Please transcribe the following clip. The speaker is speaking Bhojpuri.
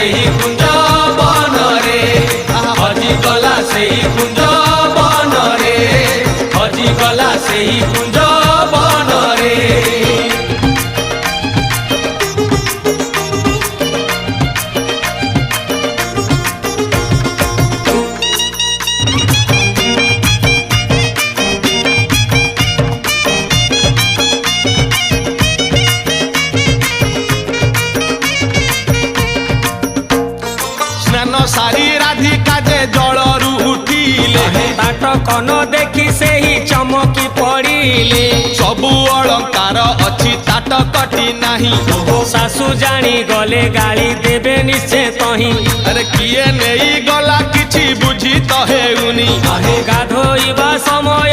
सेही कुंज बनरे हजिगला सेही कुंज बनरे हजिगला सेही कुंज बनरे। स्नान सारी राधिका जे जलरू उठिले बाट कन देखी से ही चमकी पड़िले सबु अलंकार अछि ताट कटी नाही सासू जानी गले गाली देबे निश्चय तही अरे किए नहीं गला किछि बुझी तो हेउनी गाधोइबा समय